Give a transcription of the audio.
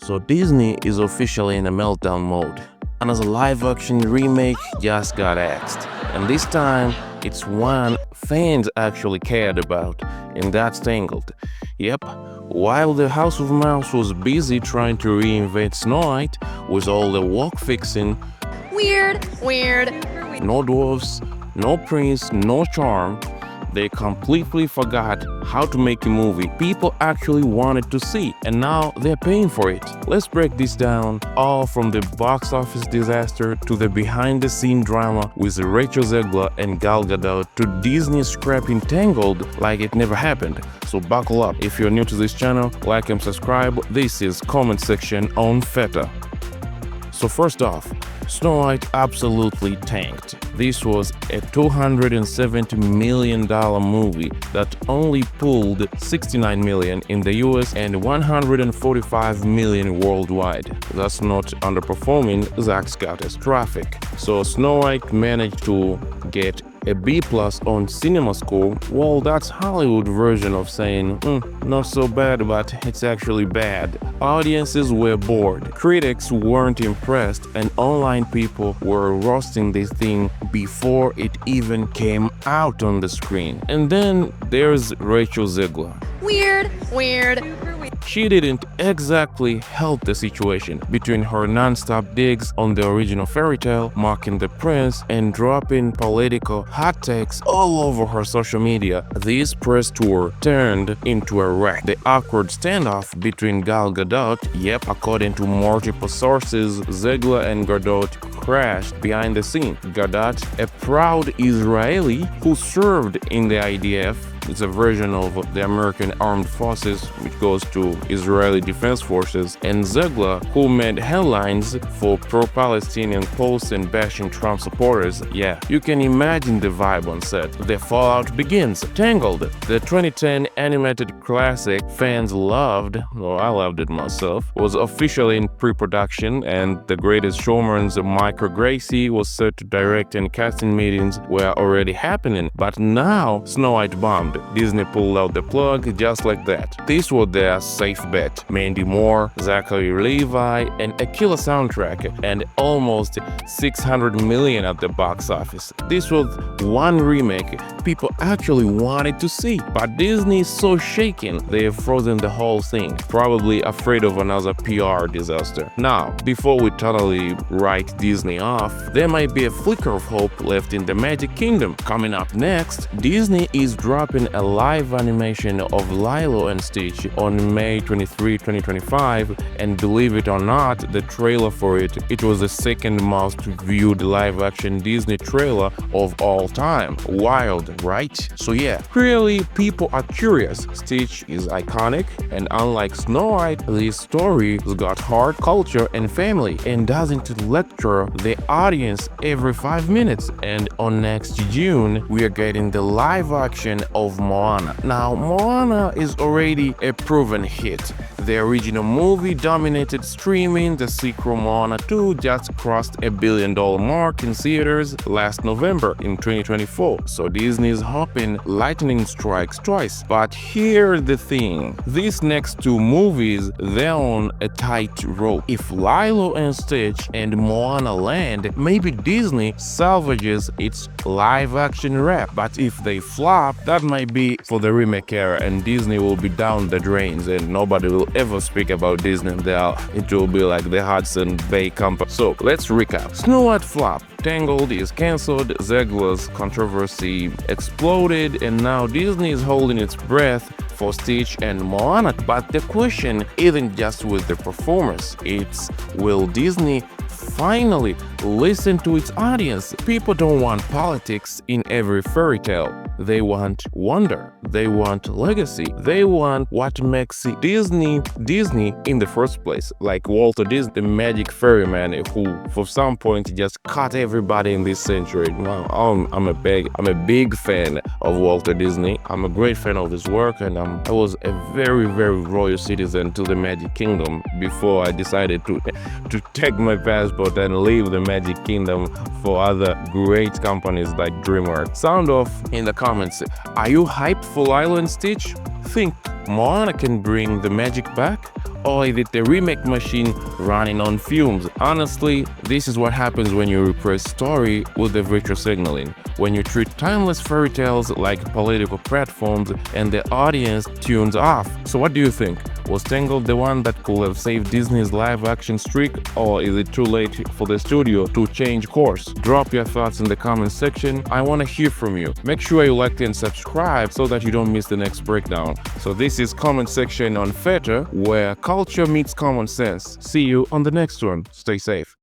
So Disney is officially in a meltdown mode. And as a live-action remake just got axed. And this time, it's one fans actually cared about, and that's Tangled. Yep, while the House of Mouse was busy trying to reinvent Snow White with all the walk fixing, Weird. no dwarfs, no prince, no charm, they completely forgot how to make a movie people actually wanted to see, and now they're paying for it. Let's break this down, all from the box office disaster to the behind-the-scene drama with Rachel Zegler and Gal Gadot to Disney scrapping Tangled like it never happened. So buckle up. If you're new to this channel, like and subscribe. This is comment section on Feta. So first off, Snow White absolutely tanked. This was a $270 million movie that only pulled $69 million in the US and $145 million worldwide. That's not underperforming, that's catastrophic. So Snow White managed to get a B+ on Cinema Score. Well, that's Hollywood version of saying, not so bad, but it's actually bad. Audiences were bored, critics weren't impressed, and online people were roasting this thing before it even came out on the screen. And then there's Rachel Zegler. Weird. She didn't exactly help the situation between her non-stop digs on the original fairy tale, mocking the prince, and dropping political hot takes all over her social media. This press tour turned into a wreck. The awkward standoff between Gal Gadot, yep, according to multiple sources, Zegler and Gadot crashed behind the scene. Gadot, a proud Israeli who served in the IDF, it's a version of the American Armed Forces, which goes to Israeli Defense Forces, and Zegler, who made headlines for pro-Palestinian posts and bashing Trump supporters. Yeah, you can imagine the vibe on set. The fallout begins. Tangled, the 2010 animated classic fans loved, or I loved it myself, was officially in pre-production, and The Greatest Showman's Michael Gracie was set to direct, and casting meetings were already happening. But now Snow White bombed. Disney pulled out the plug just like that. This was their safe bet. Mandy Moore, Zachary Levi, and a killer soundtrack, and almost $600 million at the box office. This was one remake people actually wanted to see, but Disney is so shaken they've frozen the whole thing, probably afraid of another PR disaster. Now, before we totally write Disney off, there might be a flicker of hope left in the Magic Kingdom. Coming up next, Disney is dropping a live animation of Lilo and Stitch on May 23, 2025, and believe it or not, the trailer for it was the second most viewed live-action Disney trailer of all time. Wild, right? So yeah, clearly people are curious. Stitch is iconic, and unlike Snow White, this story has got heart, culture, and family, and doesn't lecture the audience every 5 minutes. And on next June, we are getting the live action of Moana. Now, Moana is already a proven hit. The original movie dominated streaming. The sequel Moana 2 just crossed $1 billion mark in theaters last November in 2024. So Disney is hoping lightning strikes twice. But here's the thing. These next two movies, they're on a tight rope. If Lilo and Stitch and Moana land, maybe Disney salvages its live-action rep. But if they flop, that might be for the remake era, and Disney will be down the drains, and nobody will ever speak about Disney. It will be like the Hudson Bay Company. So let's recap. Snow White flop. Tangled is cancelled, Zegler's controversy exploded, and now Disney is holding its breath for Stitch and Moana. But the question isn't just with the performers, it's will Disney finally listen to its audience? People don't want politics in every fairy tale. They want wonder. They want legacy. They want what makes Disney in the first place. Like Walter Disney, the magic ferryman who for some point just caught everybody in this century. I'm a big fan of Walter Disney. I'm a great fan of his work, and I was a very, very royal citizen to the Magic Kingdom before I decided to take my passport and leave the Magic Kingdom for other great companies like DreamWorks. Sound off in the comments. Are you hyped for Lilo and Stitch? Think Moana can bring the magic back? Or is it the remake machine running on fumes? Honestly, this is what happens when you replace story with the virtual signaling. When you treat timeless fairy tales like political platforms and the audience tunes off. So what do you think? Was Tangled the one that could have saved Disney's live-action streak, or is it too late for the studio to change course? Drop your thoughts in the comment section. I want to hear from you. Make sure you like and subscribe so that you don't miss the next breakdown. So this is comment section on theater, where culture meets common sense. See you on the next one. Stay safe.